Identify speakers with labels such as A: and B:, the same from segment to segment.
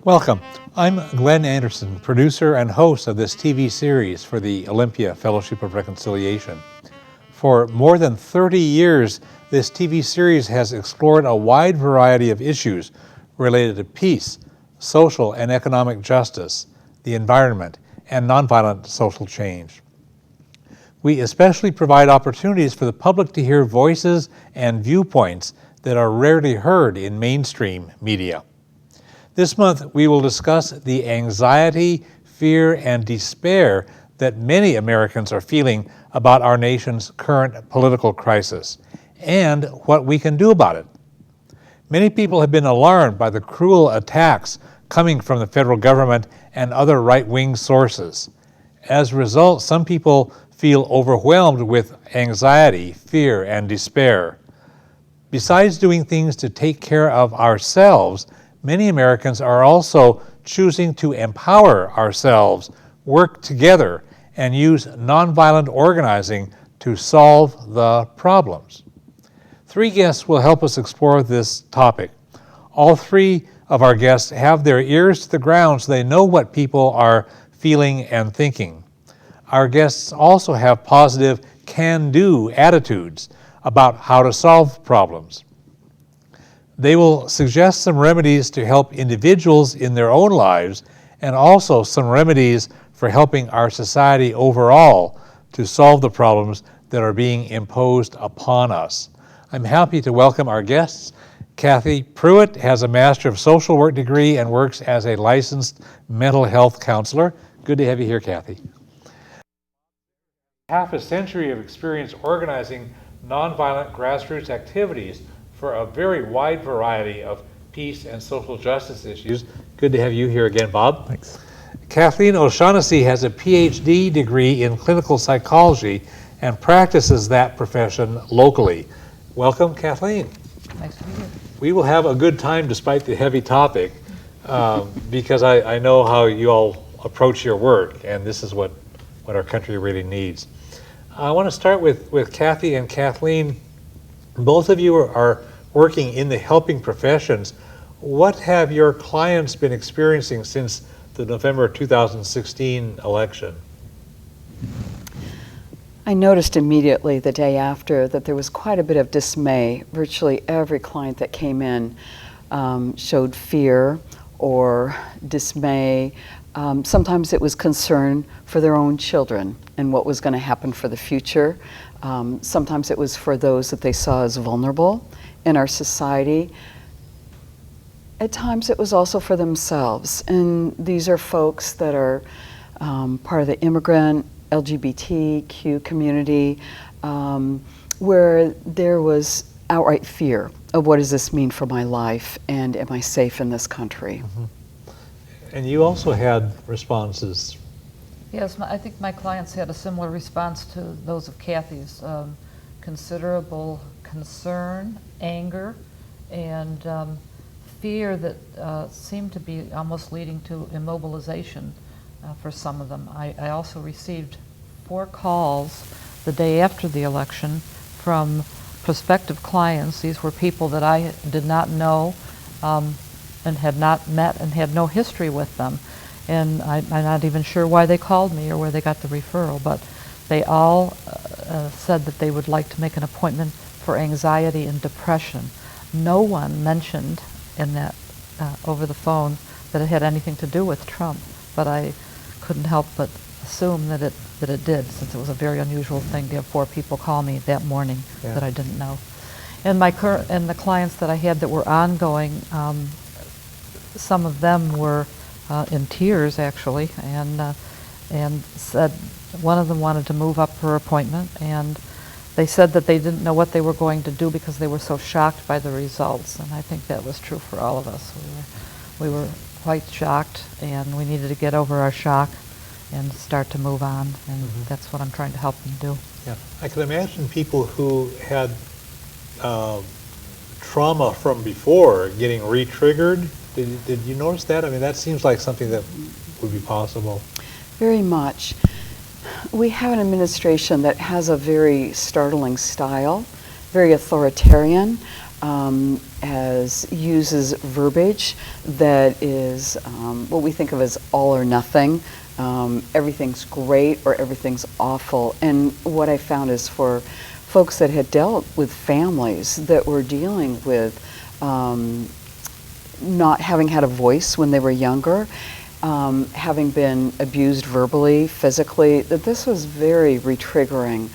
A: Welcome. I'm Glen Anderson, producer and host of this TV series for the Olympia Fellowship of Reconciliation. For more than 30 years, this TV series has explored a wide variety of issues related to peace, social and economic justice, the environment, and nonviolent social change. We especially provide opportunities for the public to hear voices and viewpoints that are rarely heard in mainstream media. This month, we will discuss the anxiety, fear, and despair that many Americans are feeling about our nation's current political crisis and what we can do about it. Many people have been alarmed by the cruel attacks coming from the federal government and other right-wing sources. As a result, some people feel overwhelmed with anxiety, fear, and despair. Besides doing things to take care of ourselves, many Americans are also choosing to empower ourselves, work together, and use nonviolent organizing to solve the problems. Three guests will help us explore this topic. All three of our guests have their ears to the ground so they know what people are feeling and thinking. Our guests also have positive can-do attitudes about how to solve problems. They will suggest some remedies to help individuals in their own lives and also some remedies for helping our society overall to solve the problems that are being imposed upon us. I'm happy to welcome our guests. Kathy Pruitt has a Master of Social Work degree and works as a licensed mental health counselor. Good to have you here, Kathy. Half a century of experience organizing nonviolent grassroots activities for a very wide variety of peace and social justice issues. Good to have you here again, Bob.
B: Thanks.
A: Kathleen O'Shaughnessy has a PhD degree in clinical psychology and practices that profession locally. Welcome, Kathleen.
C: Nice to meet you.
A: We will have a good time despite the heavy topic because I know how you all approach your work, and this is what our country really needs. I want to start with Kathy and Kathleen. Both of you are working in the helping professions. What have your clients been experiencing since the November 2016 election?
C: I noticed immediately the day after that there was quite a bit of dismay. Virtually every client that came in showed fear or dismay. Sometimes it was concern for their own children and what was going to happen for the future. Sometimes it was for those that they saw as vulnerable in our society. At times it was also for themselves. And these are folks that are part of the immigrant, LGBTQ community, where there was outright fear of what does this mean for my life and am I safe in this country?
A: Mm-hmm. And you also had responses.
D: Yes, I think my clients had a similar response to those of Kathy's. Considerable concern, anger, and fear that seemed to be almost leading to immobilization for some of them. I also received 4 calls the day after the election from prospective clients. These were people that I did not know and had not met and had no history with them. And I'm not even sure why they called me or where they got the referral, but they all said that they would like to make an appointment for anxiety and depression. No one mentioned in that over the phone that it had anything to do with Trump, but I couldn't help but assume that it did, since it was a very unusual thing to have 4 people call me that morning that I didn't know. And the clients that I had that were ongoing, some of them were in tears actually, and said one of them wanted to move up her appointment, and they said that they didn't know what they were going to do because they were so shocked by the results. And I think that was true for all of us. We were quite shocked, and we needed to get over our shock and start to move on, and that's what I'm trying to help them do.
A: Yeah, I can imagine people who had trauma from before getting re-triggered. Did you notice that? I mean, that seems like something that would be possible.
C: Very much. We have an administration that has a very startling style, very authoritarian, uses verbiage that is what we think of as all or nothing. Everything's great or everything's awful. And what I found is for folks that had dealt with families that were dealing with not having had a voice when they were younger, having been abused verbally, physically, that this was very re-triggering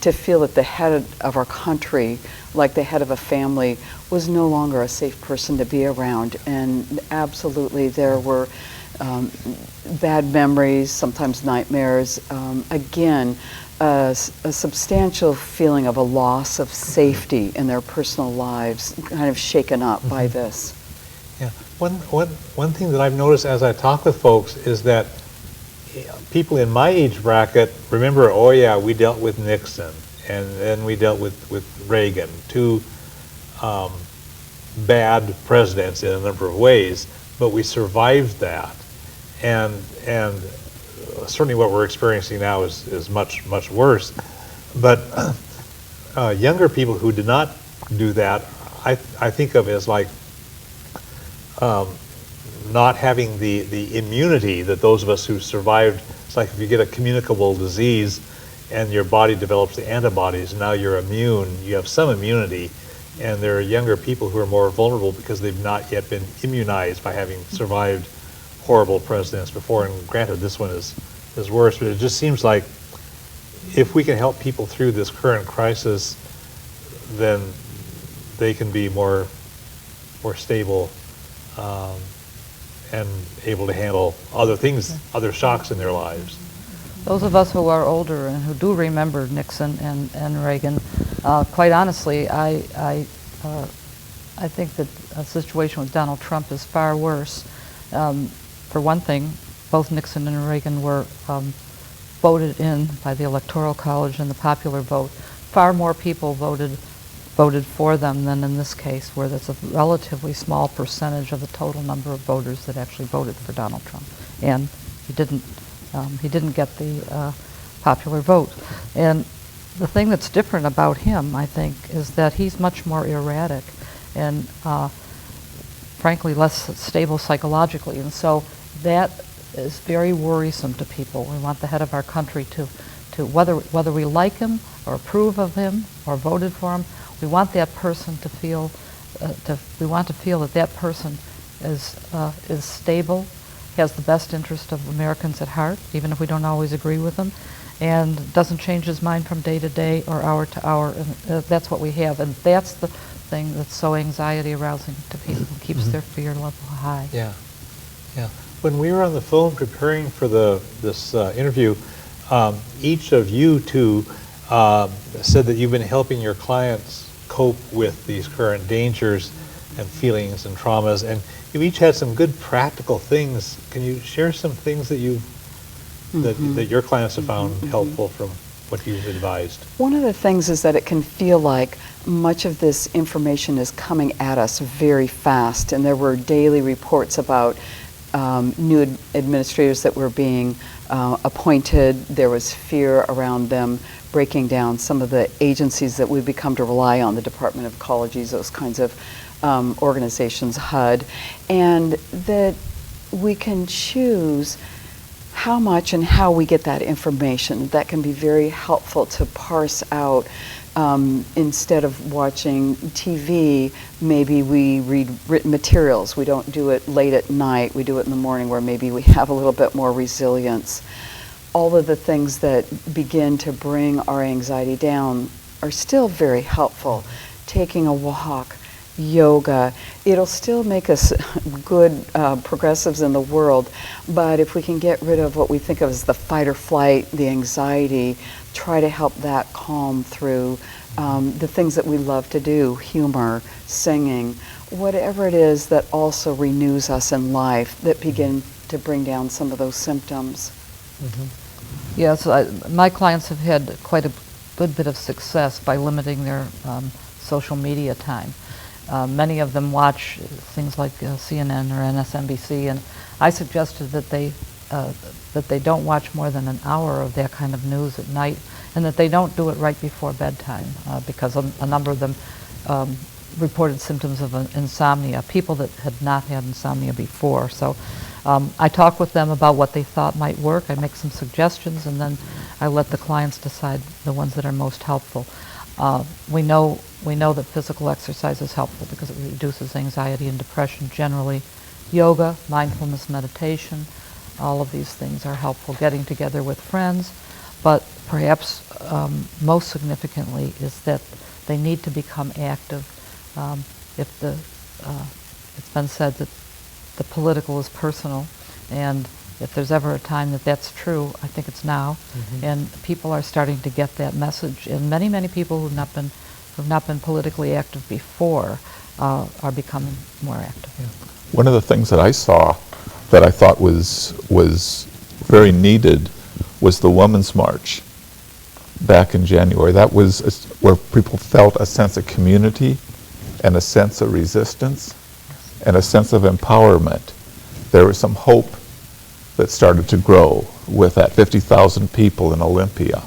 C: to feel that the head of our country, like the head of a family, was no longer a safe person to be around. And absolutely there were bad memories, sometimes nightmares. Again, a substantial feeling of a loss of safety in their personal lives, kind of shaken up by this.
A: Yeah, one thing that I've noticed as I talk with folks is that people in my age bracket remember, oh yeah, we dealt with Nixon, and then we dealt with Reagan, 2 bad presidents in a number of ways, but we survived that. And certainly what we're experiencing now is much worse. But younger people who did not do that, I think of as like not having the immunity that those of us who survived. It's like if you get a communicable disease and your body develops the antibodies, now you're immune, you have some immunity. And there are younger people who are more vulnerable because they've not yet been immunized by having survived horrible presidents before. And granted, this one is worse, but it just seems like if we can help people through this current crisis, then they can be more stable and able to handle other things, other shocks in their lives.
D: Those of us who are older and who do remember Nixon and Reagan, quite honestly, I think that a situation with Donald Trump is far worse. For one thing, both Nixon and Reagan were voted in by the Electoral College and the popular vote. Far more people voted for them than in this case, where there's a relatively small percentage of the total number of voters that actually voted for Donald Trump, and he didn't get the popular vote. And the thing that's different about him, I think, is that he's much more erratic and frankly less stable psychologically, and so that is very worrisome to people. We want the head of our country to whether we like him or approve of him or voted for him, we want that person to feel that person is stable, has the best interest of Americans at heart, even if we don't always agree with him, and doesn't change his mind from day to day or hour to hour. And that's what we have, and that's the thing that's so anxiety arousing to people, keeps their fear level high.
A: Yeah, yeah. When we were on the phone preparing for this interview, each of you two said that you've been helping your clients cope with these current dangers and feelings and traumas, and you each had some good practical things. Can you share some things that that your clients have found helpful from what you've advised?
C: One of the things is that it can feel like much of this information is coming at us very fast, and there were daily reports about new administrators that were being appointed. There was fear around them breaking down some of the agencies that we've become to rely on, the Department of Ecologies, those kinds of organizations, HUD, and that we can choose how much and how we get that information. That can be very helpful to parse out. Instead of watching TV, maybe we read written materials. We don't do it late at night. We do it in the morning where maybe we have a little bit more resilience. All of the things that begin to bring our anxiety down are still very helpful. Taking a walk, yoga, it'll still make us good progressives in the world, but if we can get rid of what we think of as the fight or flight, the anxiety, try to help that calm through the things that we love to do, humor, singing, whatever it is that also renews us in life, that begin to bring down some of those symptoms.
D: Yes, my clients have had quite a good bit of success by limiting their social media time. Many of them watch things like CNN or MSNBC, and I suggested that they don't watch more than an hour of that kind of news at night, and that they don't do it right before bedtime, because a number of them reported symptoms of insomnia, people that had not had insomnia before. So I talk with them about what they thought might work. I make some suggestions, and then I let the clients decide the ones that are most helpful. We know that physical exercise is helpful because it reduces anxiety and depression generally. Yoga, mindfulness meditation, all of these things are helpful. Getting together with friends, but perhaps most significantly is that they need to become active. It's been said that the political is personal, and if there's ever a time that that's true, I think it's now. And people are starting to get that message, and many people who've not been politically active before are becoming more active.
B: One of the things that I saw that I thought was very needed was the Women's March back in January. That was where people felt a sense of community and a sense of resistance and a sense of empowerment. There was some hope that started to grow with that 50,000 people in Olympia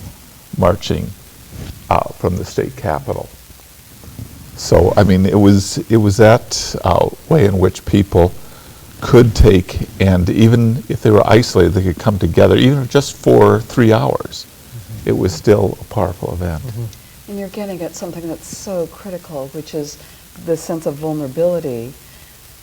B: marching out from the state capitol. So, I mean, it was that way in which people could take, and even if they were isolated, they could come together, even just for 3 hours. It was still a powerful event.
C: And you're getting at something that's so critical, which is the sense of vulnerability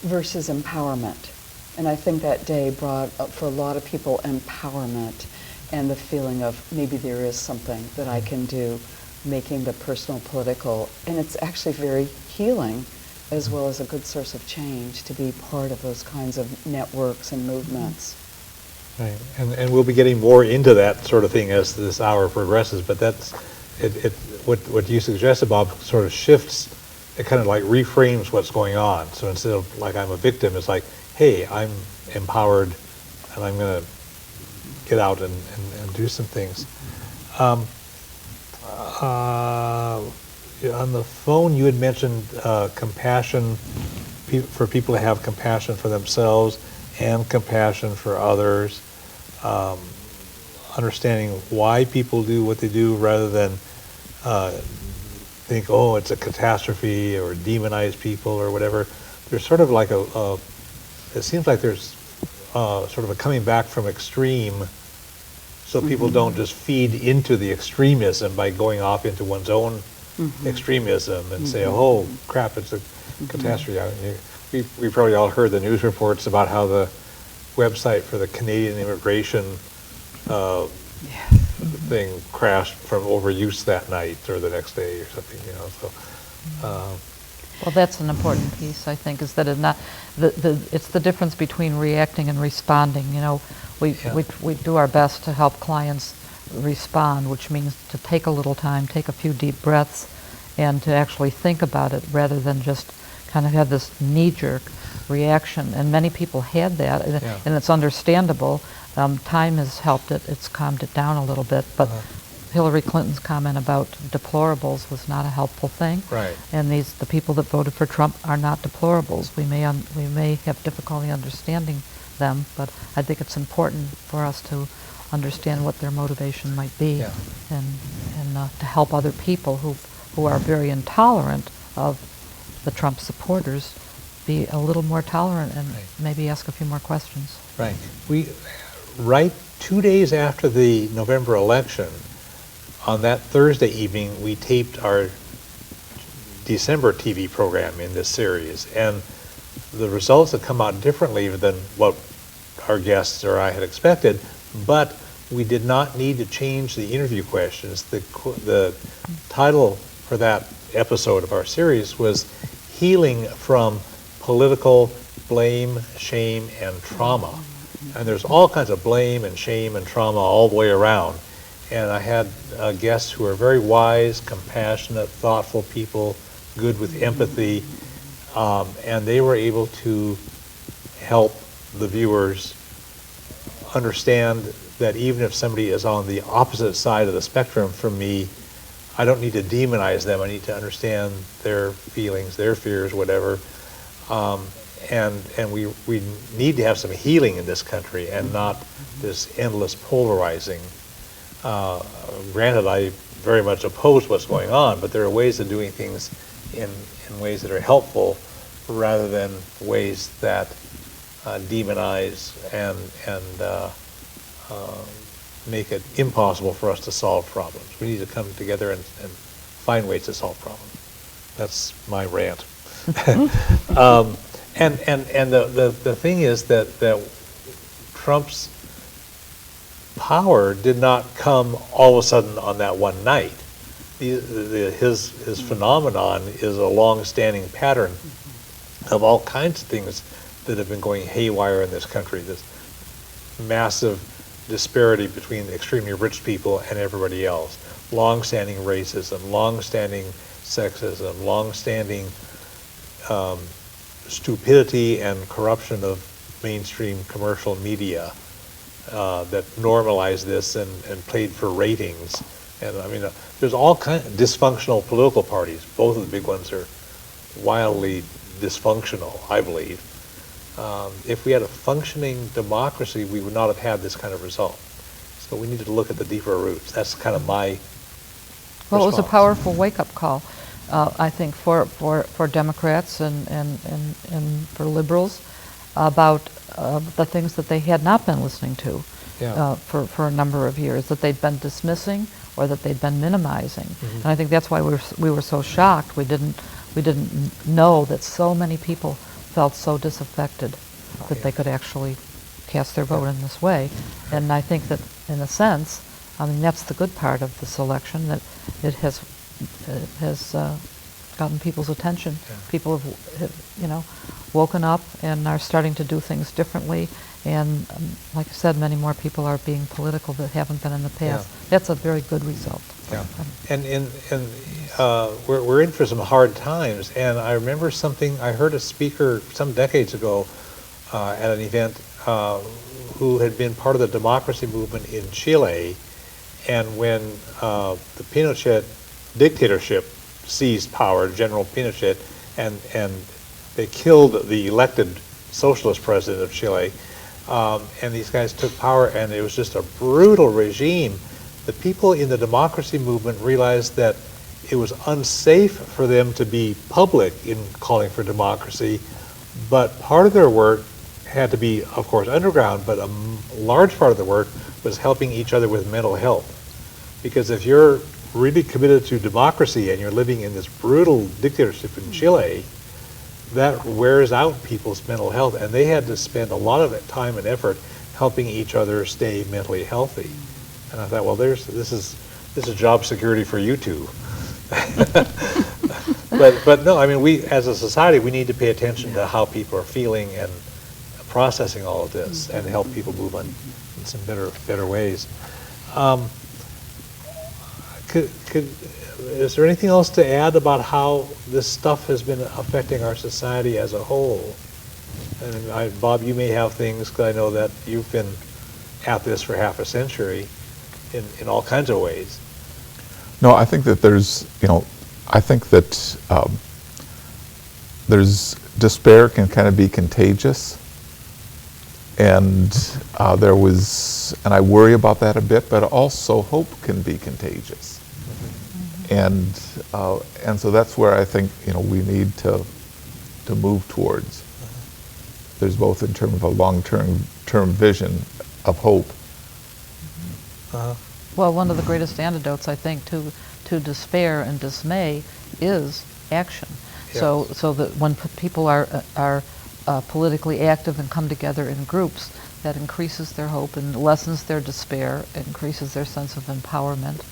C: versus empowerment. And I think that day brought up for a lot of people empowerment and the feeling of maybe there is something that I can do, making the personal political. And it's actually very healing as well as a good source of change to be part of those kinds of networks and movements.
A: Right. And we'll be getting more into that sort of thing as this hour progresses, but that's what you suggested, Bob, sort of shifts, it kind of like reframes what's going on. So instead of like I'm a victim, it's like, hey, I'm empowered and I'm going to get out and do some things. On the phone, you had mentioned compassion, for people to have compassion for themselves and compassion for others, understanding why people do what they do rather than think, oh, it's a catastrophe or demonize people or whatever. There's sort of like it seems like there's sort of a coming back from extreme, so people don't just feed into the extremism by going off into one's own extremism and say, oh crap, it's a catastrophe. We probably all heard the news reports about how the website for the Canadian immigration thing crashed from overuse that night or the next day or something, you know. So,
D: well, that's an important piece, I think, is that it's the difference between reacting and responding. You know, we do our best to help clients respond, which means to take a little time, take a few deep breaths, and to actually think about it rather than just kind of have this knee-jerk reaction. And many people had that, and it's understandable. Time has helped it; it's calmed it down a little bit. But Hillary Clinton's comment about deplorables was not a helpful thing.
A: Right.
D: And the people that voted for Trump are not deplorables. We may have difficulty understanding them, but I think it's important for us to understand what their motivation might be,
A: Yeah.
D: and to help other people who are very intolerant of the Trump supporters be a little more tolerant and
A: Right.
D: maybe ask a few more questions.
A: Right. Right 2 days after the November election, on that Thursday evening, we taped our December TV program in this series, and the results have come out differently than what our guests or I had expected, but we did not need to change the interview questions. The title for that episode of our series was Healing from Political Blame, Shame, and Trauma. And there's all kinds of blame and shame and trauma all the way around. And I had guests who are very wise, compassionate, thoughtful people, good with empathy, and they were able to help the viewers understand that even if somebody is on the opposite side of the spectrum from me, I don't need to demonize them. I need to understand their feelings, their fears, whatever. And we need to have some healing in this country and not this endless polarizing. Granted, I very much oppose what's going on, but there are ways of doing things in ways that are helpful rather than ways that demonize and make it impossible for us to solve problems. We need to come together and find ways to solve problems. That's my rant. And the thing is that Trump's power did not come all of a sudden on that one night. His phenomenon is a long-standing pattern of all kinds of things that have been going haywire in this country. This massive disparity between the extremely rich people and everybody else. Long-standing racism, long-standing sexism, long-standing stupidity and corruption of mainstream commercial media that normalized this and played for ratings. And I mean, there's all kinds of dysfunctional political parties. Both of the big ones are wildly dysfunctional, I believe. If we had a functioning democracy, we would not have had this kind of result. So we need to look at the deeper roots. That's kind of my
D: Well, it was a
A: response.
D: powerful wake-up call, I think, for Democrats and for liberals about the things that they had not been listening to for a number of years, that they'd been dismissing or that they'd been minimizing. And I think that's why we were so shocked. We didn't know that so many people felt so disaffected that they could actually cast their vote in this way. And I think that, in a sense, I mean, that's the good part of this election, that it has gotten people's attention.
A: Yeah.
D: People have woken up and are starting to do things differently. And like I said, many more people are being political that haven't been in the past.
A: Yeah.
D: That's a very good result.
A: Yeah. And we're in for some hard times. And I remember something, I heard a speaker some decades ago at an event who had been part of the democracy movement in Chile. And when the Pinochet dictatorship seized power, General Pinochet, and they killed the elected socialist president of Chile, and these guys took power, and it was just a brutal regime. The people in the democracy movement realized that it was unsafe for them to be public in calling for democracy, but part of their work had to be, of course, underground, but a large part of the work was helping each other with mental health. Because if you're really committed to democracy and you're living in this brutal dictatorship in Chile, that wears out people's mental health, and they had to spend a lot of time and effort helping each other stay mentally healthy. And I thought, well, this is job security for you two. but no, I mean, we as a society, we need to pay attention to how people are feeling and processing all of this, and help people move on in some better ways. Is there anything else to add about how this stuff has been affecting our society as a whole? And Bob, you may have things, because I know that you've been at this for half a century in all kinds of ways.
B: No, I think that there's, I think that there's despair can kind of be contagious. And and I worry about that a bit, but also hope can be contagious. And so that's where I think, we need to move towards. There's both in terms of a long-term vision of hope.
D: Well, one of the greatest antidotes, I think, to despair and dismay is action. Yes. So that when people are politically active and come together in groups, that increases their hope and lessens their despair, increases their sense of empowerment,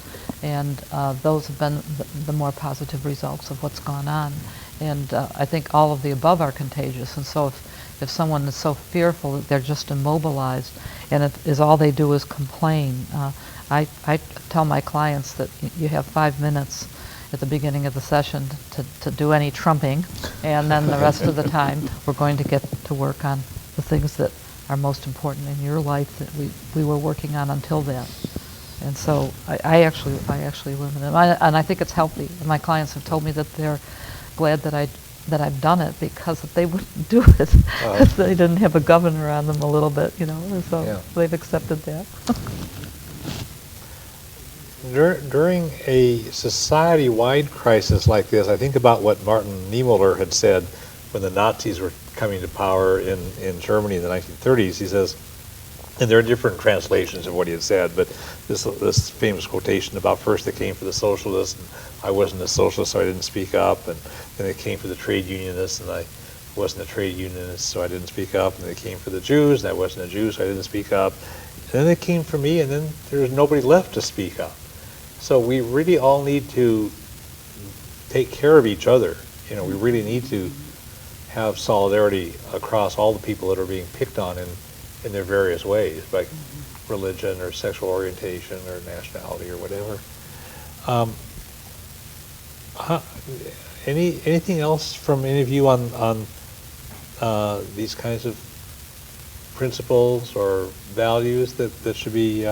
D: and those have been the more positive results of what's gone on. And I think all of the above are contagious. And so if someone is so fearful that they're just immobilized, and all they do is complain, I tell my clients that you have 5 minutes at the beginning of the session to do any trumping, and then the rest of the time we're going to get to work on the things that are most important in your life that we were working on until then. And so I actually limit them, and I think it's healthy. My clients have told me that they're glad that I've done it, because if they wouldn't do it, if they didn't have a governor on them a little bit, so they've accepted that.
A: During a society-wide crisis like this, I think about what Martin Niemöller had said when the Nazis were coming to power in Germany in the 1930s. He says, and there are different translations of what he had said, but this famous quotation about first they came for the socialists, and I wasn't a socialist, so I didn't speak up, and then they came for the trade unionists, and I wasn't a trade unionist, so I didn't speak up, and they came for the Jews, and I wasn't a Jew, so I didn't speak up, and then they came for me, and then there's nobody left to speak up. So we really all need to take care of each other. We really need to have solidarity across all the people that are being picked on in their various ways, by religion or sexual orientation or nationality or whatever. Anything else from any of you on these kinds of principles or values that should be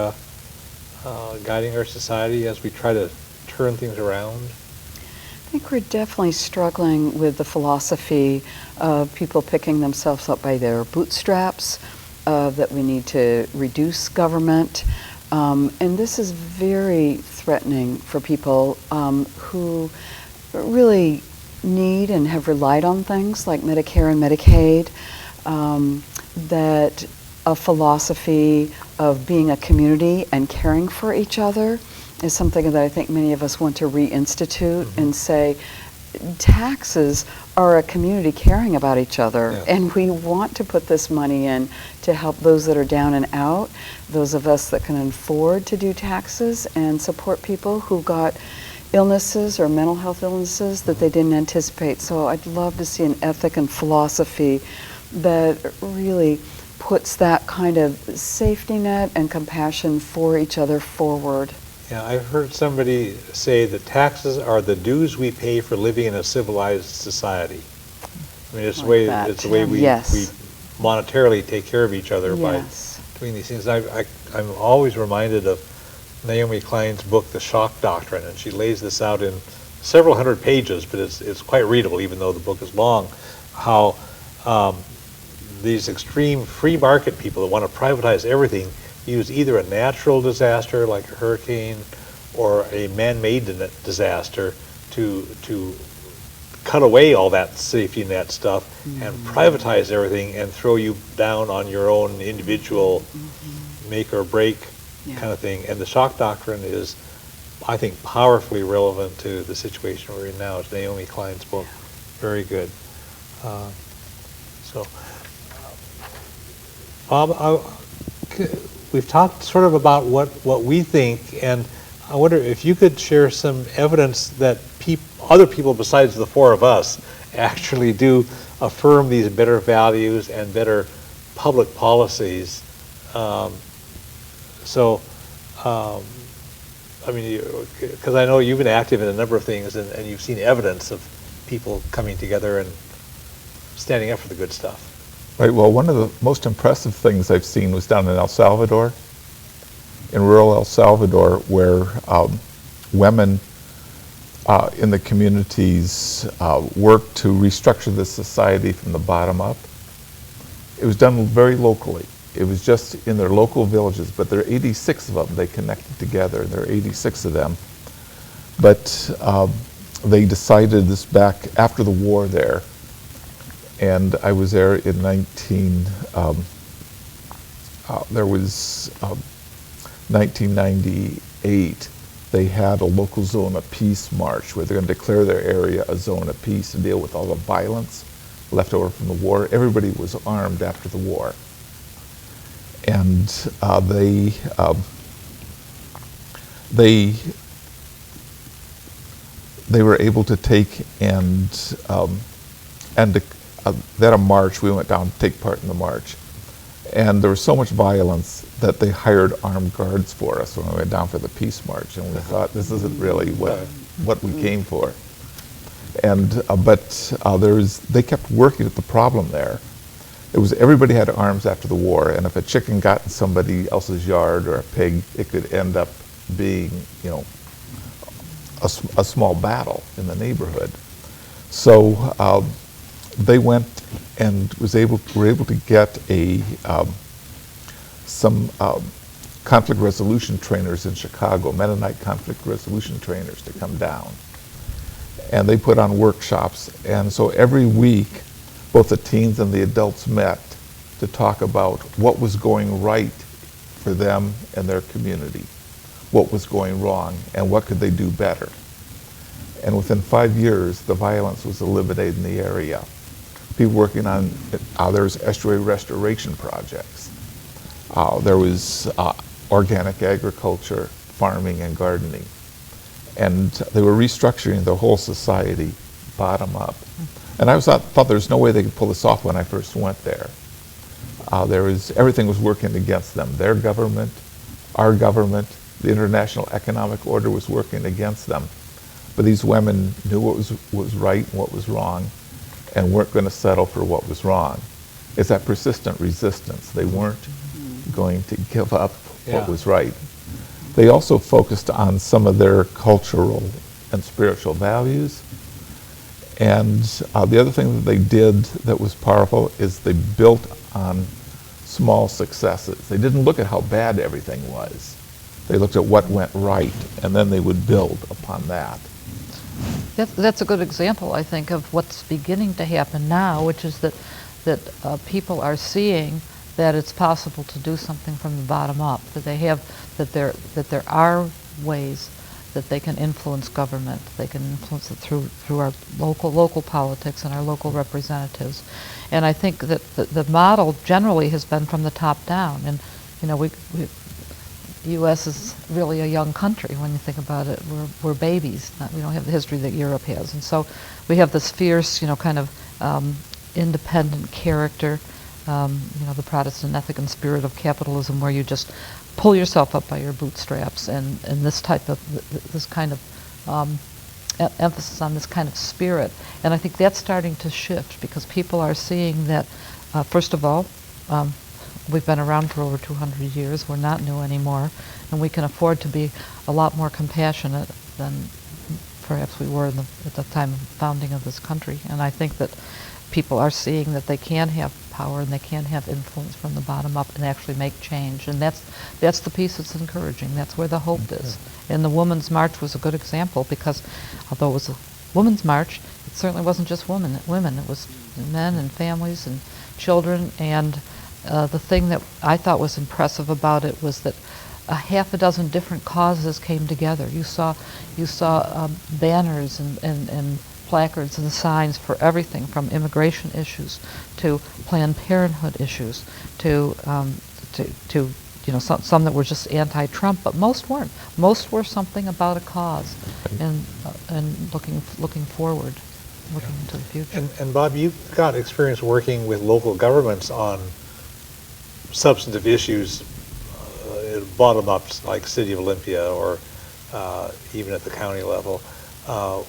A: guiding our society as we try to turn things around?
C: I think we're definitely struggling with the philosophy of people picking themselves up by their bootstraps, that we need to reduce government. And this is very threatening for people who really need and have relied on things like Medicare and Medicaid, that a philosophy of being a community and caring for each other is something that I think many of us want to reinstitute and say, taxes are a community caring about each other, and we want to put this money in to help those that are down and out, those of us that can afford to do taxes, and support people who got illnesses or mental health illnesses that they didn't anticipate. So I'd love to see an ethic and philosophy that really puts that kind of safety net and compassion for each other forward.
A: Yeah, I've heard somebody say that taxes are the dues we pay for living in a civilized society. I mean, it's the way we monetarily take care of each other by doing these things. I'm always reminded of Naomi Klein's book, The Shock Doctrine, and she lays this out in several hundred pages, but it's quite readable, even though the book is long, how these extreme free market people that want to privatize everything use either a natural disaster like a hurricane or a man-made disaster to cut away all that safety net stuff and privatize everything and throw you down on your own individual make or break kind of thing. And the shock doctrine is, I think, powerfully relevant to the situation we're in now. It's Naomi Klein's book. Very good. Bob, we've talked sort of about what we think, and I wonder if you could share some evidence that other people besides the four of us actually do affirm these better values and better public policies. I mean, because I know you've been active in a number of things, and you've seen evidence of people coming together and standing up for the good stuff.
B: Right, well, one of the most impressive things I've seen was down in El Salvador, in rural El Salvador, where women in the communities worked to restructure the society from the bottom up. It was done very locally. It was just in their local villages, but there are 86 of them. They connected together. There are 86 of them. But they decided this back after the war there, and I was there in 1998. They had a local zone of peace march where they're going to declare their area a zone of peace and deal with all the violence left over from the war. Everybody was armed after the war. And they were able to take and then a march. We went down to take part in the march, and there was so much violence that they hired armed guards for us when we went down for the peace march, and we thought this isn't really what we came for. And they kept working at the problem there. It was everybody had arms after the war, and if a chicken got in somebody else's yard or a pig, it could end up being, a small battle in the neighborhood. So they went and were able to get some conflict resolution trainers in Chicago, Mennonite conflict resolution trainers, to come down. And they put on workshops, and so every week both the teens and the adults met to talk about what was going right for them and their community, what was going wrong, and what could they do better. And within 5 years, the violence was eliminated in the area. People working on, there was estuary restoration projects. There was organic agriculture, farming, and gardening. And they were restructuring the whole society bottom up. And I thought there's no way they could pull this off when I first went there. Everything was working against them. Their government, our government, the international economic order was working against them. But these women knew what was right and what was wrong, and weren't going to settle for what was wrong. It's that persistent resistance. They weren't going to give up what was right. They also focused on some of their cultural and spiritual values. And the other thing that they did that was powerful is they built on small successes. They didn't look at how bad everything was. They looked at what went right, and then they would build upon that.
D: That's a good example, I think, of what's beginning to happen now, which is that people are seeing that it's possible to do something from the bottom up. That there are ways that they can influence government. They can influence it through our local politics and our local representatives. And I think that the model generally has been from the top down. And the U.S. is really a young country when you think about it. We're babies. We don't have the history that Europe has. And so we have this fierce, kind of independent character, the Protestant ethic and spirit of capitalism, where you just pull yourself up by your bootstraps, and this kind of emphasis on this kind of spirit. And I think that's starting to shift because people are seeing that, first of all, we've been around for over 200 years. We're not new anymore, and we can afford to be a lot more compassionate than perhaps we were at the time of founding of this country. And I think that people are seeing that they can have power and they can have influence from the bottom up and actually make change. And that's the piece that's encouraging. That's where the hope is. And the Women's March was a good example because although it was a women's march, it certainly wasn't just women. It was men and families and children. And the thing that I thought was impressive about it was that a half a dozen different causes came together. You saw banners and placards and signs for everything from immigration issues to Planned Parenthood issues to some that were just anti-Trump, but most weren't. Most were something about a cause and looking forward, looking into the future.
A: And Bob, you've got experience working with local governments on substantive issues, bottom-ups like City of Olympia or even at the county level,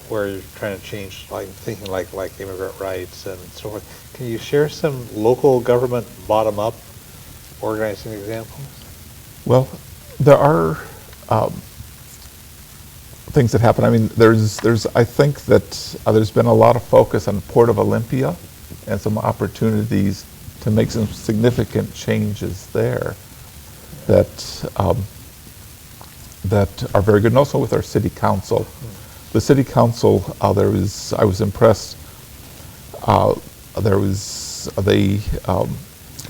A: where you're trying to change, thinking like immigrant rights and so forth. Can you share some local government bottom-up organizing examples?
B: Well, there are things that happen. I mean, I think that there's been a lot of focus on Port of Olympia and some opportunities to make some significant changes there that are very good, and also with our city council. The city council, I was impressed. They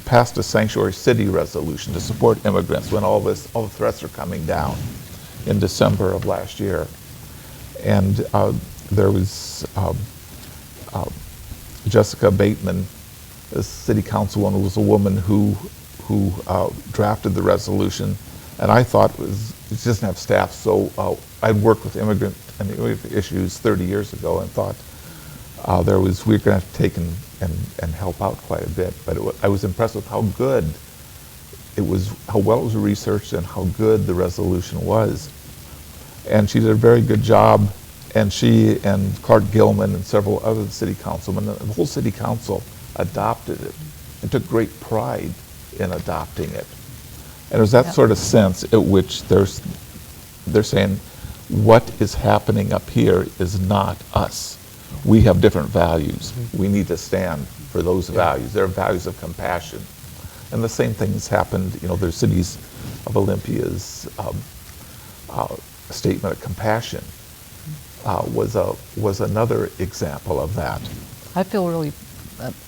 B: passed a sanctuary city resolution to support immigrants when all the threats are coming down in December of last year. And there was Jessica Bateman, the city councilwoman, was a woman who drafted the resolution, and I thought she doesn't have staff, so I'd worked with immigrant issues 30 years ago and thought we were going to have to take and help out quite a bit. But I was impressed with how good it was, how well it was researched, and how good the resolution was. And she did a very good job, and she and Clark Gilman and several other city councilmen, the whole city council adopted it and took great pride in adopting it. And it was that sort of sense at which they're saying, what is happening up here is not us. We have different values. We need to stand for those values. They're values of compassion. And the same thing has happened, there's cities of Olympia's statement of compassion was another example of that.
D: I feel really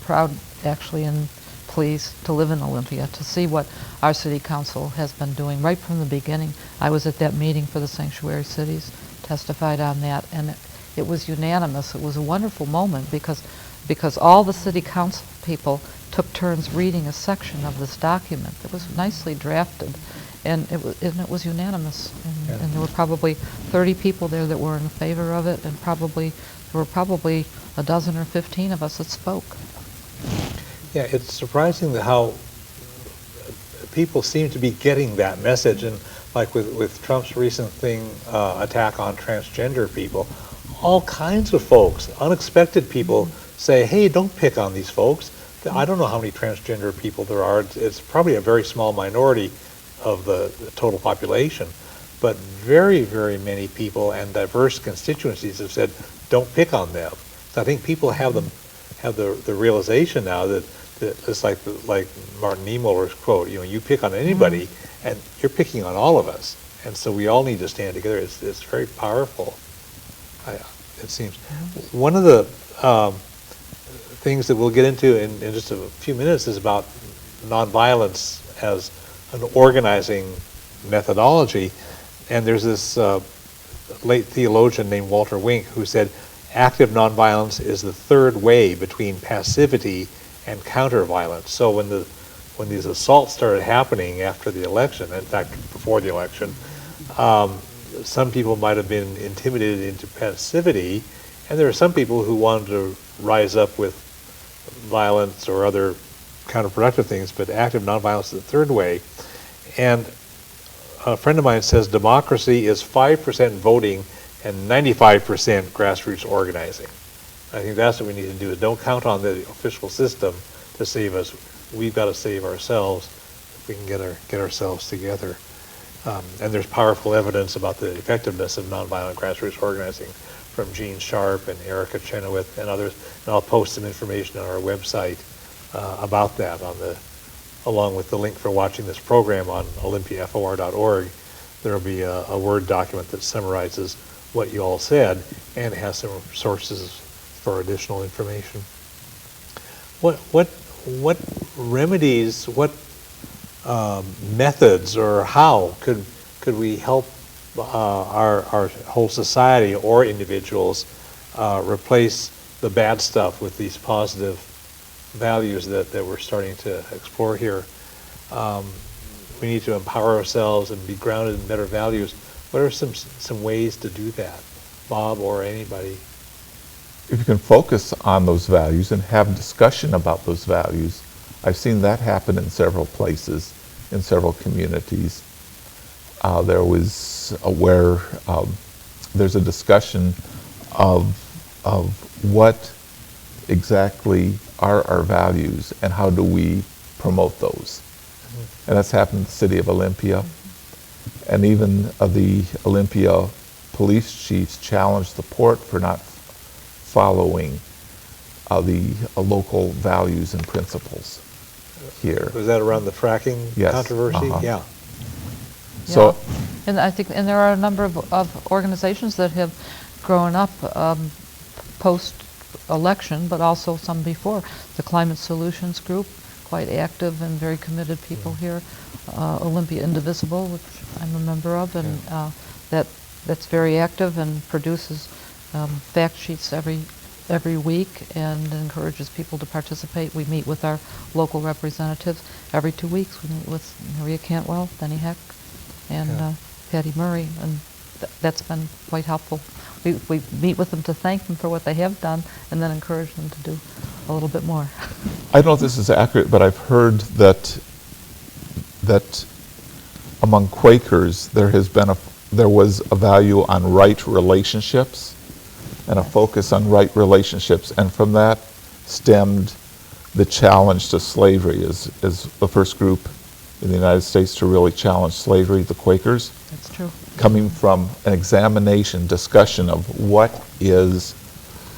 D: proud, actually, and pleased to live in Olympia, to see what our city council has been doing right from the beginning. I was at that meeting for the sanctuary cities, testified on that, and it was unanimous. It was a wonderful moment because all the city council people took turns reading a section of this document that was nicely drafted, and it was unanimous. And there were probably 30 people there that were in favor of it, and there were probably a dozen or 15 of us that spoke.
A: Yeah, it's surprising how people seem to be getting that message, and like with Trump's recent attack on transgender people, all kinds of folks, unexpected people, say, hey, don't pick on these folks. I don't know how many transgender people there are. It's probably a very small minority of the total population, but very, very many people and diverse constituencies have said, don't pick on them. So I think people have the realization now that it's like Martin Niemöller's quote, you pick on anybody and you're picking on all of us. And so we all need to stand together. It's very powerful, it seems. One of the things that we'll get into in just a few minutes is about nonviolence as an organizing methodology. And there's this late theologian named Walter Wink who said, active nonviolence is the third way between passivity and counter-violence. So when these assaults started happening after the election, in fact, before the election, some people might have been intimidated into passivity, and there are some people who wanted to rise up with violence or other counterproductive things, but active nonviolence is the third way. And a friend of mine says democracy is 5% voting and 95% grassroots organizing. I think that's what we need to do, is don't count on the official system to save us. We've got to save ourselves if we can get ourselves together. And there's powerful evidence about the effectiveness of nonviolent grassroots organizing from Gene Sharp and Erica Chenoweth and others. And I'll post some information on our website about that, along with the link for watching this program on olympiafor.org. There will be a Word document that summarizes what you all said and has some sources for additional information. What remedies, what methods, or how could we help our whole society or individuals replace the bad stuff with these positive values that we're starting to explore here? We need to empower ourselves and be grounded in better values. What are some ways to do that, Bob, or anybody?
B: If you can focus on those values and have discussion about those values, I've seen that happen in several places, in several communities. There was where there's a discussion of what exactly are our values and how do we promote those. And that's happened in the city of Olympia, and even the Olympia police chiefs challenged the port for not following the local values and principles here.
A: Was that around the fracking
B: Yes.
A: controversy?
B: Uh-huh.
A: Yeah.
B: So,
D: and I think, and there are a number of organizations that have grown up post-election, but also some before. The Climate Solutions Group, quite active and very committed people here. Olympia Indivisible, which I'm a member of, and that's very active and produces fact sheets every week and encourages people to participate. We meet with our local representatives every 2 weeks. We meet with Maria Cantwell, Benny Heck, and Patty Murray, and that's been quite helpful. We meet with them to thank them for what they have done and then encourage them to do a little bit more.
B: I don't know if this is accurate, but I've heard that among Quakers there was a value on right relationships and a focus on right relationships, and from that stemmed the challenge to slavery as the first group in the United States to really challenge slavery, the Quakers.
D: That's true.
B: Coming from an examination, discussion of what is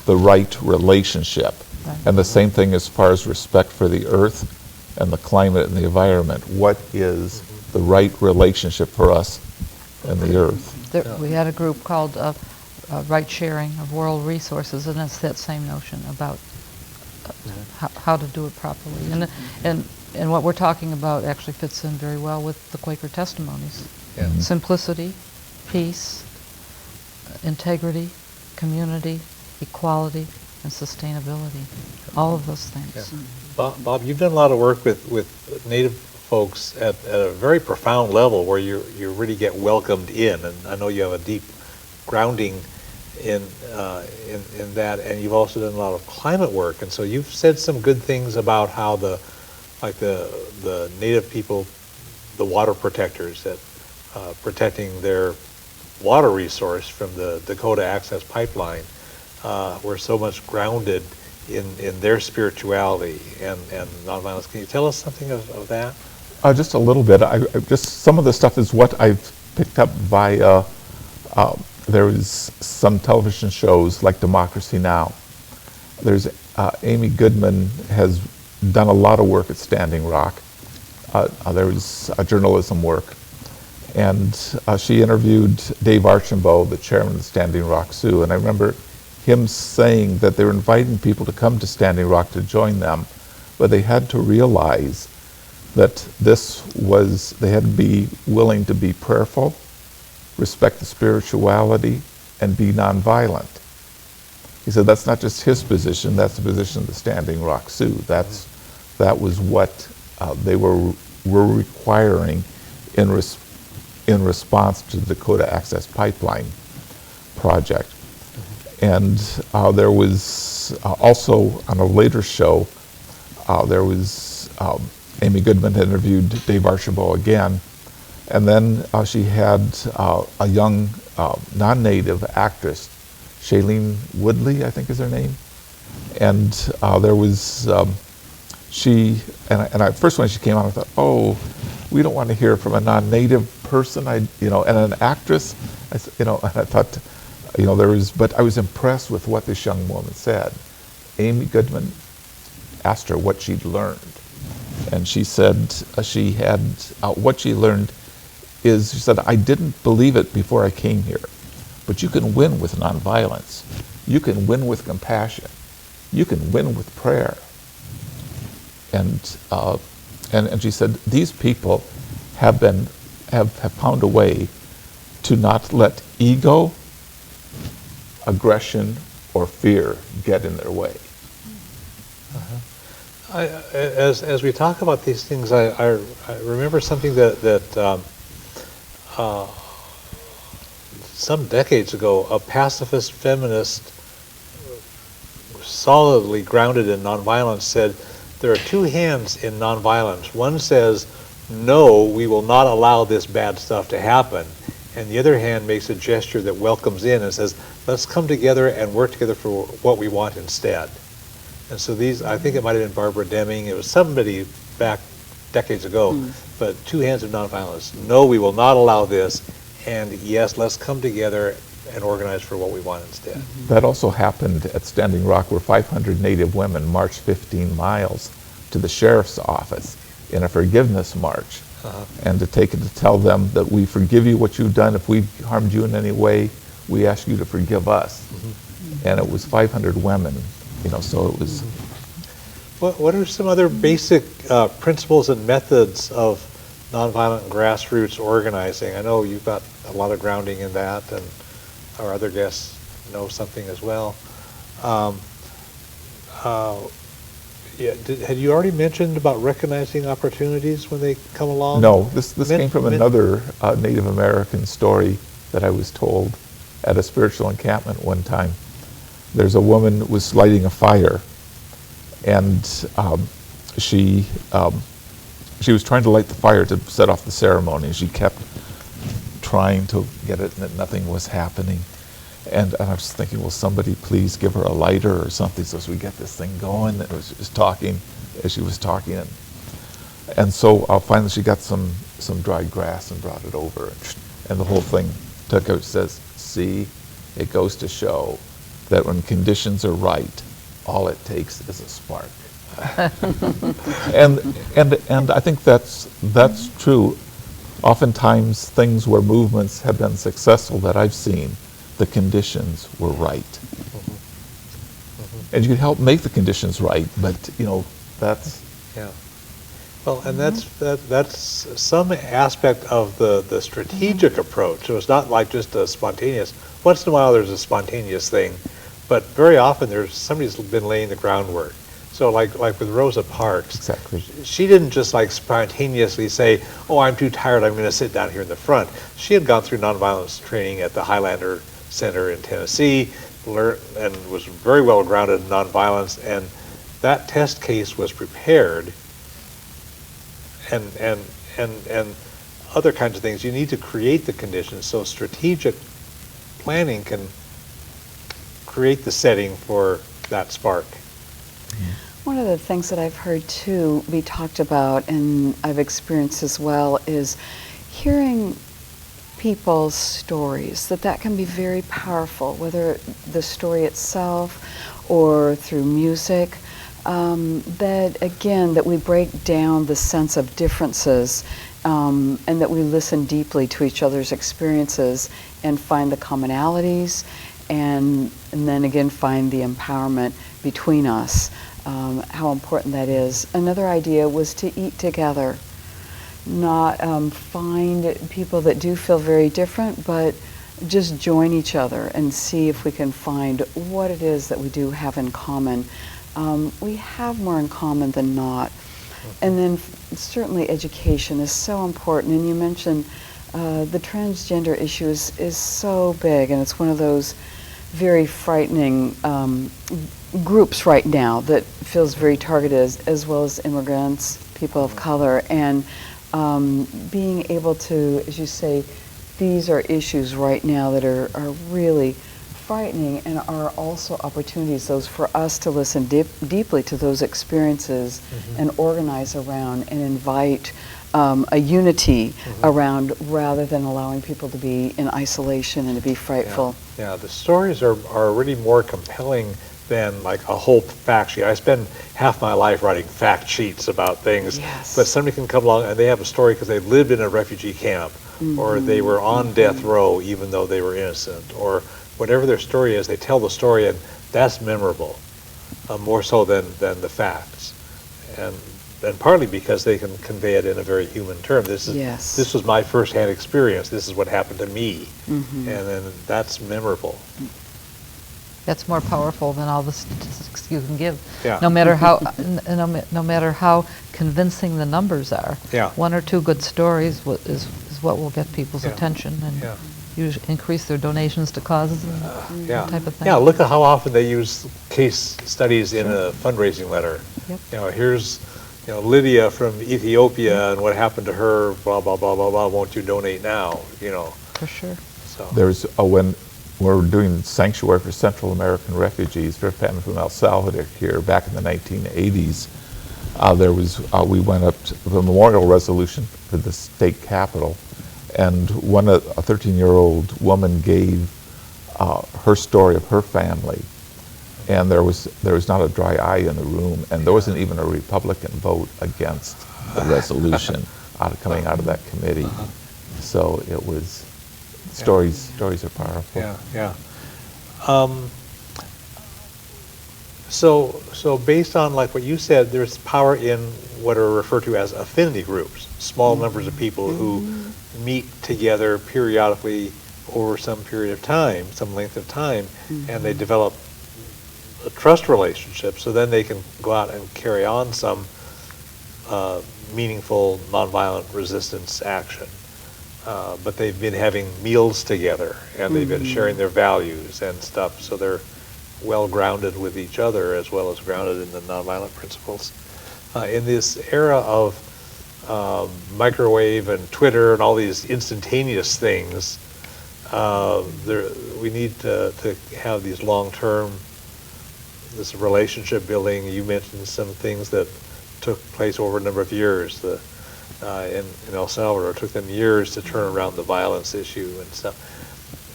B: the right relationship.
D: Right.
B: And the same thing as far as respect for the earth and the climate and the environment. What is the right relationship for us and the earth?
D: We had a group called Right Sharing of World Resources, and it's that same notion about how to do it properly. And what we're talking about actually fits in very well with the Quaker testimonies.
A: Yeah.
D: Simplicity, peace, integrity, community, equality, and sustainability. All of those things.
A: Yeah. Bob, you've done a lot of work with Native folks at a very profound level where you really get welcomed in, and I know you have a deep grounding in that, and you've also done a lot of climate work, and so you've said some good things about how the Native people, the water protectors, that protecting their water resource from the Dakota Access Pipeline were so much grounded in their spirituality and nonviolence. Can you tell us something of that?
B: Just a little bit. Just some of the stuff is what I've picked up via. There is some television shows like Democracy Now! There's Amy Goodman has done a lot of work at Standing Rock. There was journalism work. And she interviewed Dave Archambault, the chairman of Standing Rock Sioux, and I remember him saying that they were inviting people to come to Standing Rock to join them, but they had to realize that they had to be willing to be prayerful, respect the spirituality, and be nonviolent. He said that's not just his position, that's the position of the Standing Rock Sioux. That was what they were requiring in response to the Dakota Access Pipeline project. And there was also on a later show, there was Amy Goodman had interviewed Dave Archibald again, and then she had a young non-native actress, Shailene Woodley, I think is her name, and there was first when she came on, I thought, oh, we don't want to hear from a non-native person, and an actress, and I thought, but I was impressed with what this young woman said. Amy Goodman asked her what she'd learned, and she said what she learned is, she said, I didn't believe it before I came here, but you can win with nonviolence. You can win with compassion. You can win with prayer. And she said, these people have found a way to not let ego, aggression, or fear get in their way.
A: As we talk about these things, I remember something that some decades ago, a pacifist feminist solidly grounded in nonviolence said, there are two hands in nonviolence. One says, no, we will not allow this bad stuff to happen. And the other hand makes a gesture that welcomes in and says, let's come together and work together for what we want instead. And so I think it might have been Barbara Deming, it was somebody back decades ago, but two hands of nonviolence. No, we will not allow this, and yes, let's come together and organize for what we want instead.
B: That also happened at Standing Rock, where 500 Native women marched 15 miles to the sheriff's office in a forgiveness march, and to tell them that we forgive you what you've done. If we harmed you in any way, we ask you to forgive us. And it was 500 women, so it was.
A: What are some other basic principles and methods of nonviolent grassroots organizing? I know you've got a lot of grounding in that, and our other guests know something as well. Had you already mentioned about recognizing opportunities when they come along?
B: No, this came from another Native American story that I was told at a spiritual encampment one time. There's a woman who was lighting a fire, and she was trying to light the fire to set off the ceremony. She kept trying to get it, and nothing was happening. And I was thinking, will somebody please give her a lighter or something so as we get this thing going? And I was just talking as she was talking, and so finally she got some dried grass and brought it over, and the whole thing took out. It says, "See, it goes to show that when conditions are right, all it takes is a spark." and I think that's true. Oftentimes, things where movements have been successful that I've seen, the conditions were right. And you can help make the conditions right, but that's.
A: Yeah. Well, and that's some aspect of the strategic approach. So it's not like just a spontaneous. Once in a while there's a spontaneous thing, but very often somebody's been laying the groundwork. So like with Rosa Parks,
B: Exactly.
A: She didn't just like spontaneously say, "Oh, I'm too tired, I'm going to sit down here in the front." She had gone through nonviolence training at the Highlander Center in Tennessee, learned and was very well grounded in nonviolence, and that test case was prepared, and other kinds of things. You need to create the conditions so strategic planning can create the setting for that spark.
C: One of the things that I've heard too be talked about, and I've experienced as well, is hearing people's stories, that can be very powerful, whether the story itself or through music, that we break down the sense of differences, and that we listen deeply to each other's experiences and find the commonalities, and then again find the empowerment between us, how important that is. Another idea was to eat together. Not find people that do feel very different, but just join each other and see if we can find what it is that we do have in common. We have more in common than not. And then certainly education is so important. And you mentioned the transgender issue is so big, and it's one of those very frightening groups right now that feels very targeted, as well as immigrants, people of color, and being able to, as you say, these are issues right now that are really frightening and are also opportunities, those for us to listen deeply to those experiences and organize around and invite a unity around, rather than allowing people to be in isolation and to be frightful.
A: Yeah, the stories are really more compelling than like a whole fact sheet. I spend half my life writing fact sheets about things, but somebody can come along and they have a story because they lived in a refugee camp, or they were on death row even though they were innocent, or whatever their story is, they tell the story, and that's memorable, more so than the facts. And partly because they can convey it in a very human term. This was my first-hand experience. This is what happened to me, and then that's memorable.
D: That's more powerful than all the statistics you can give.
A: Yeah.
D: No matter how, no matter how convincing the numbers are.
A: Yeah.
D: One or two good stories is what will get people's attention and increase their donations to causes and that type of thing.
A: Yeah. Look at how often they use case studies in a fundraising letter.
D: Yep.
A: Here's Lydia from Ethiopia and what happened to her. Blah blah blah blah blah. Won't you donate now?
D: For sure.
A: So
B: there's when we're doing sanctuary for Central American refugees for a family from El Salvador here back in the 1980s. We went up to the memorial resolution for the state capitol, and a 13-year-old woman gave her story of her family, and there was not a dry eye in the room, and there wasn't even a Republican vote against the resolution coming out of that committee. So it was stories are powerful.
A: Yeah. So based on like what you said, there's power in what are referred to as affinity groups, small numbers of people who meet together periodically over some period of time, some length of time, and they develop a trust relationship, so then they can go out and carry on some meaningful nonviolent resistance action. But they've been having meals together, and they've been sharing their values and stuff, so they're well grounded with each other as well as grounded in the nonviolent principles. In this era of microwave and Twitter and all these instantaneous things, we need to have these long-term, this relationship building. You mentioned some things that took place over a number of years. In El Salvador, it took them years to turn around the violence issue and stuff.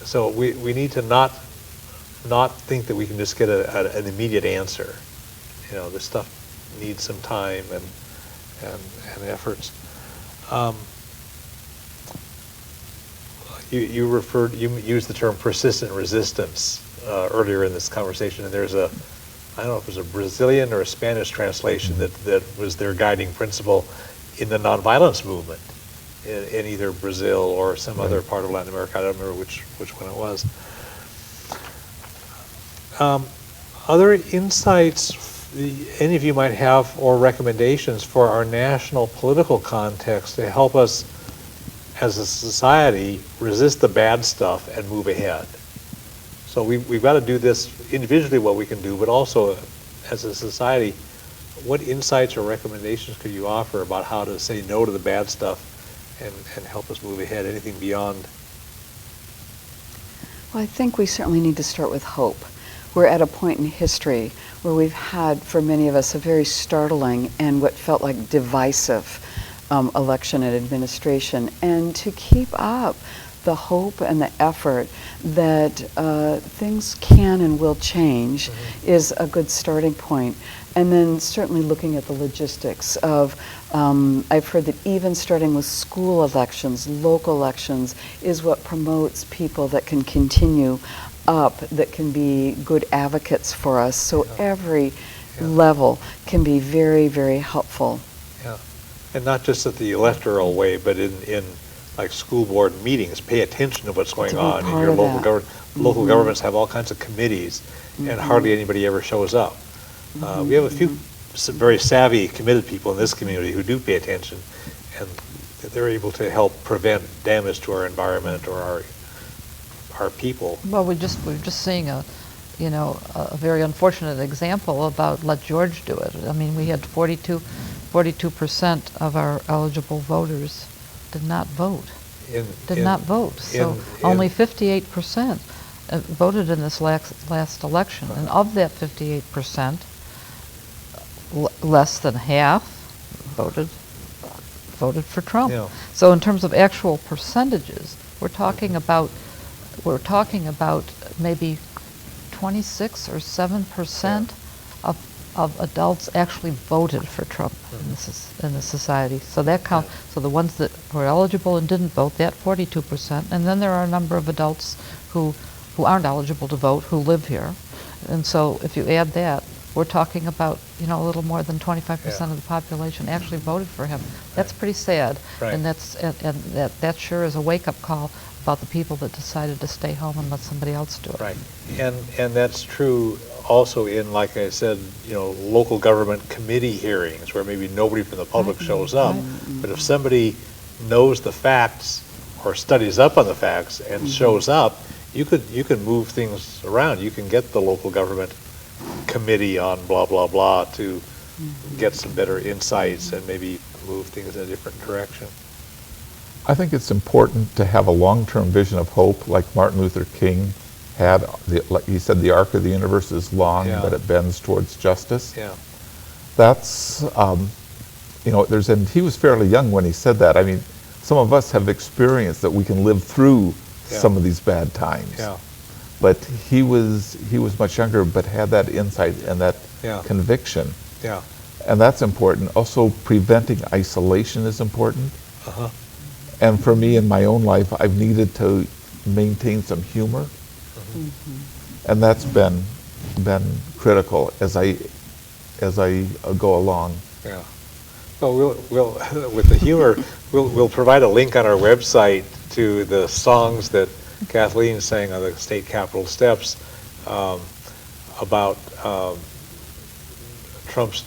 A: So we need to not think that we can just get an immediate answer. You know, this stuff needs some time and efforts. You used the term persistent resistance earlier in this conversation, and there's I don't know if it was a Brazilian or a Spanish translation that was their guiding principle in the nonviolence movement in either Brazil or some other part of Latin America. I don't remember which one it was. Other insights any of you might have or recommendations for our national political context to help us as a society resist the bad stuff and move ahead. So we've got to do this individually, what we can do, but also as a society, what insights or recommendations could you offer about how to say no to the bad stuff and help us move ahead? Anything beyond?
C: Well, I think we certainly need to start with hope. We're at a point in history where we've had, for many of us, a very startling and what felt like divisive election and administration. And to keep up the hope and the effort that things can and will change is a good starting point. And then certainly looking at the logistics of, I've heard that even starting with school elections, local elections, is what promotes people that can continue up, that can be good advocates for us. So every level can be very, very helpful.
A: Yeah, and not just at the electoral way, but in like school board meetings, pay attention to what's going on in your local government. Local governments have all kinds of committees, and hardly anybody ever shows up. We have a few very savvy, committed people in this community who do pay attention, and they're able to help prevent damage to our environment or our people.
D: Well, we're just seeing a very unfortunate example about let George do it. I mean, we had 42% of our eligible voters did not vote. So only 58% voted in this last election, and of that 58%, less than half voted for Trump.
A: Yeah.
D: So in terms of actual percentages, we're talking about maybe 26 or 7% of adults actually voted for Trump in the society. So that counts. So the ones that were eligible and didn't vote, that 42%, and then there are a number of adults who aren't eligible to vote who live here, and so if you add that, we're talking about a little more than 25% of the population actually voted for him. That's pretty sad, and that sure is a wake-up call about the people that decided to stay home and let somebody else do it.
A: Right, and that's true also in, like I said, local government committee hearings where maybe nobody from the public shows up, but if somebody knows the facts or studies up on the facts and shows up, you can move things around. You can get the local government committee on blah blah blah to get some better insights and maybe move things in a different direction.
B: I think it's important to have a long-term vision of hope, like Martin Luther King had. Like he said, the arc of the universe is long, but it bends towards justice.
A: Yeah.
B: That's, and he was fairly young when he said that. I mean, some of us have experienced that we can live through some of these bad times.
A: Yeah.
B: but he was much younger, but had that insight and that
A: Yeah.
B: conviction,
A: Yeah.
B: and that's important. Also, preventing isolation is important.
A: Uh-huh.
B: And for me in my own life, I've needed to maintain some humor, and that's been critical as I go along.
A: Yeah. Well, we'll with the humor, we'll provide a link on our website to the songs that Kathleen sang on the state capitol steps about Trump's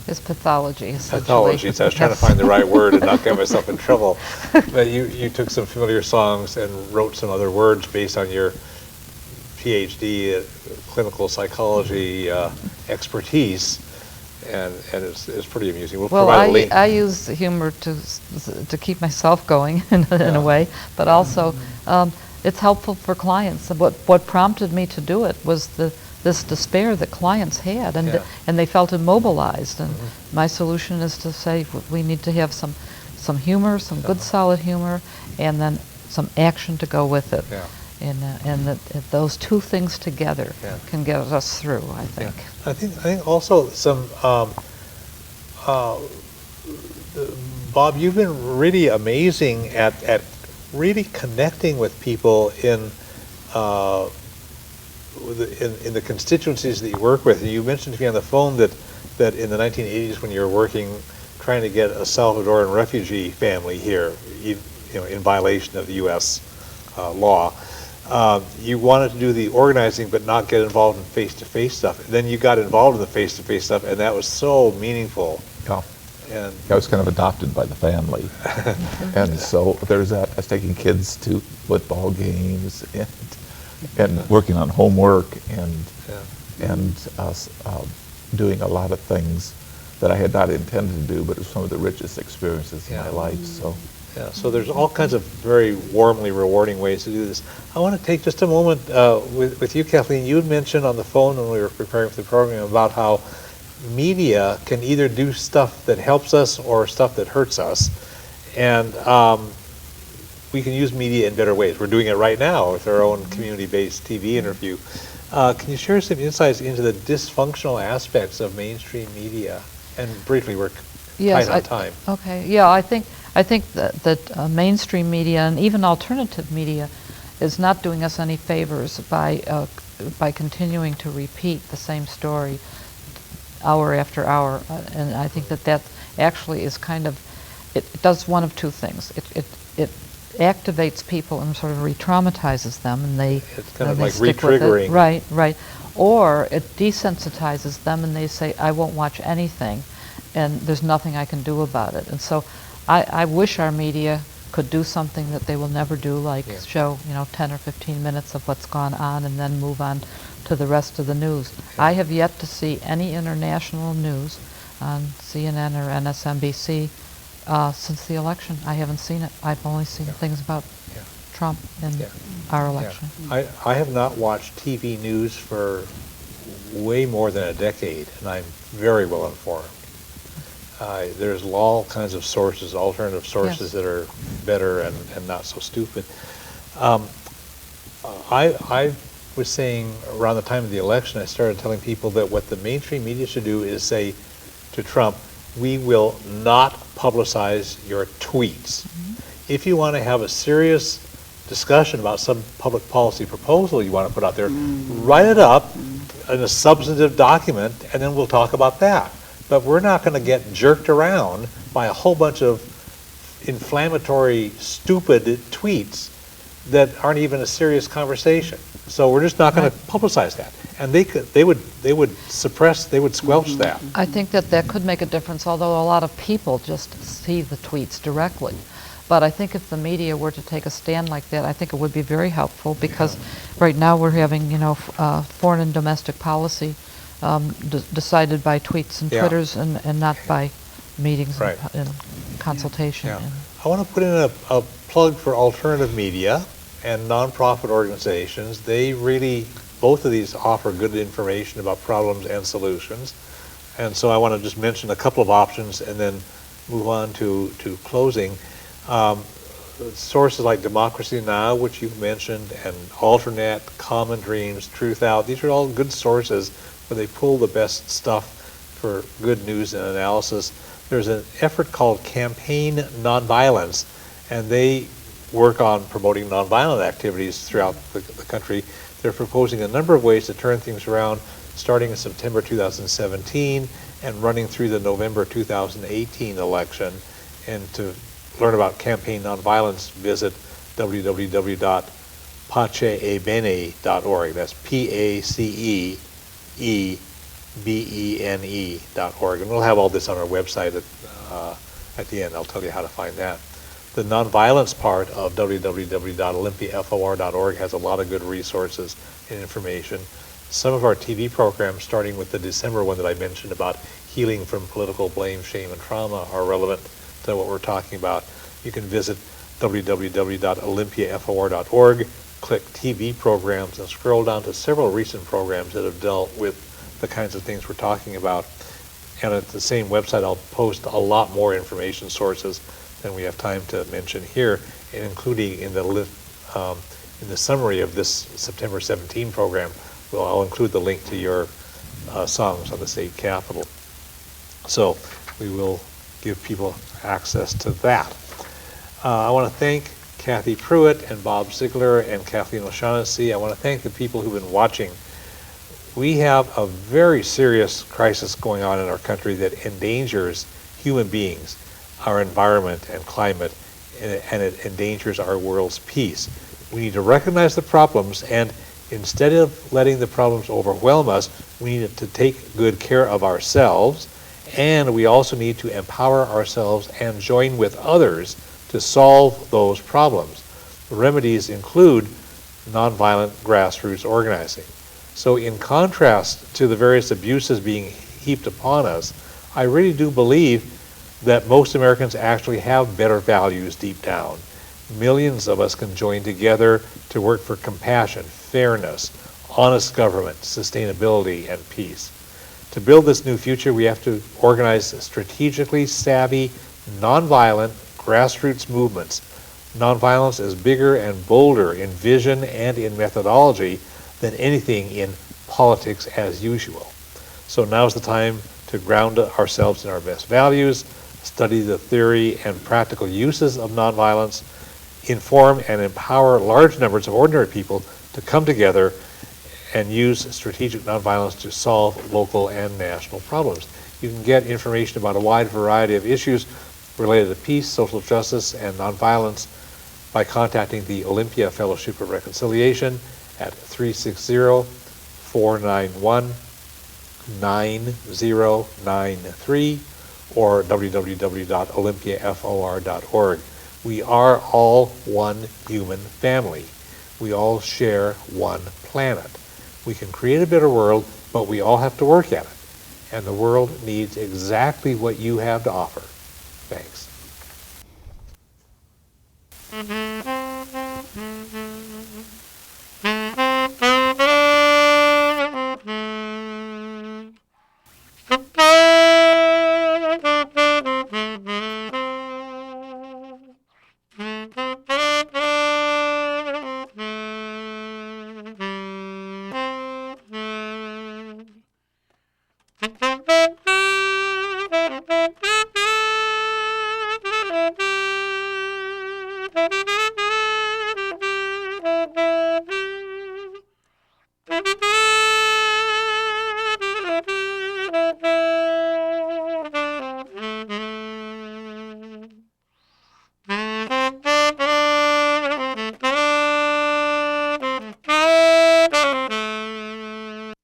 D: His pathology, essentially.
A: pathology. So I was trying to find the right word and not get myself in trouble. But you took some familiar songs and wrote some other words based on your PhD, clinical psychology expertise, and it's pretty amusing. We'll provide a link.
D: I use humor to keep myself going in a way, but also it's helpful for clients. And what prompted me to do it was this despair that clients had, and they felt immobilized. And my solution is to say we need to have some humor, some good solid humor, and then some action to go with it.
A: Yeah.
D: And that those two things together can get us through, I think.
A: Yeah. I think also some Bob, you've been really amazing at really connecting with people in the constituencies that you work with. And you mentioned to me on the phone that in the 1980s, when you were working trying to get a Salvadoran refugee family here, in violation of the U.S. Law. You wanted to do the organizing but not get involved in face-to-face stuff. And then you got involved in the face-to-face stuff, and that was so meaningful.
B: Yeah.
A: And
B: I was kind of adopted by the family. And so there's that. I was taking kids to football games and working on homework and doing a lot of things that I had not intended to do, but it was some of the richest experiences in my life.
A: So there's all kinds of very warmly rewarding ways to do this. I want to take just a moment with you, Kathleen. You had mentioned on the phone when we were preparing for the program about how media can either do stuff that helps us or stuff that hurts us. And we can use media in better ways. We're doing it right now with our own community-based TV interview. Can you share some insights into the dysfunctional aspects of mainstream media? And briefly, we're tight on time.
D: Okay. Yeah, I think that mainstream media and even alternative media is not doing us any favors by continuing to repeat the same story hour after hour. And I think that actually is kind of, it does one of two things. It activates people and sort of re-traumatizes them, and
A: it's kind of like re-triggering.
D: Right. Or it desensitizes them, and they say, I won't watch anything, and there's nothing I can do about it. And so I wish our media could do something that they will never do, like show 10 or 15 minutes of what's gone on and then move on to the rest of the news. I have yet to see any international news on CNN or MSNBC since the election. I haven't seen it. I've only seen things about Trump and our election.
A: I have not watched TV news for way more than a decade, and I'm very well informed. There's all kinds of sources, alternative sources that are better and not so stupid. I was saying around the time of the election, I started telling people that what the mainstream media should do is say to Trump, we will not publicize your tweets. If you want to have a serious discussion about some public policy proposal you want to put out there, write it up in a substantive document, and then we'll talk about that. But we're not going to get jerked around by a whole bunch of inflammatory, stupid tweets that aren't even a serious conversation. So we're just not going to publicize that. And they would suppress, they would squelch that.
D: I think that could make a difference, although a lot of people just see the tweets directly. But I think if the media were to take a stand like that, I think it would be very helpful, because right now we're having, foreign and domestic policy decided by tweets and Twitters and not by meetings and consultation.
A: I want to put in a plug for alternative media and nonprofit organizations. They really, both of these offer good information about problems and solutions. And so I want to just mention a couple of options and then move on to closing. sources like Democracy Now!, which you've mentioned, and Alternet, Common Dreams, Truth Out. These are all good sources where they pull the best stuff for good news and analysis. There's an effort called Campaign Nonviolence, and they work on promoting nonviolent activities throughout the country. They're proposing a number of ways to turn things around, starting in September 2017 and running through the November 2018 election. And to learn about Campaign Nonviolence, visit www.paceebene.org. That's PACEEBENE.org. And we'll have all this on our website at the end. I'll tell you how to find that. The nonviolence part of www.olympiafor.org has a lot of good resources and information. Some of our TV programs, starting with the December one that I mentioned about healing from political blame, shame, and trauma, are relevant to what we're talking about. You can visit www.olympiafor.org, click TV programs, and scroll down to several recent programs that have dealt with the kinds of things we're talking about. And at the same website, I'll post a lot more information sources than we have time to mention here, and including in the summary of this September 17 program, I'll include the link to your songs on the state capitol. So we will give people access to that. I want to thank Kathy Pruitt and Bob Zeigler and Kathleen O'Shaughnessy. I want to thank the people who've been watching. We have a very serious crisis going on in our country that endangers human beings, our environment and climate, and it endangers our world's peace. We need to recognize the problems, and instead of letting the problems overwhelm us, we need to take good care of ourselves, and we also need to empower ourselves and join with others to solve those problems. The remedies include nonviolent grassroots organizing. So in contrast to the various abuses being heaped upon us, I really do believe that most Americans actually have better values deep down. Millions of us can join together to work for compassion, fairness, honest government, sustainability, and peace. To build this new future, we have to organize strategically savvy, nonviolent, grassroots movements. Nonviolence is bigger and bolder in vision and in methodology than anything in politics as usual. So now's the time to ground ourselves in our best values, study the theory and practical uses of nonviolence, inform and empower large numbers of ordinary people to come together and use strategic nonviolence to solve local and national problems. You can get information about a wide variety of issues related to peace, social justice, and nonviolence by contacting the Olympia Fellowship of Reconciliation at 360-491-9093 or www.olympiafor.org. We are all one human family. We all share one planet. We can create a better world, but we all have to work at it. And the world needs exactly what you have to offer. Thanks.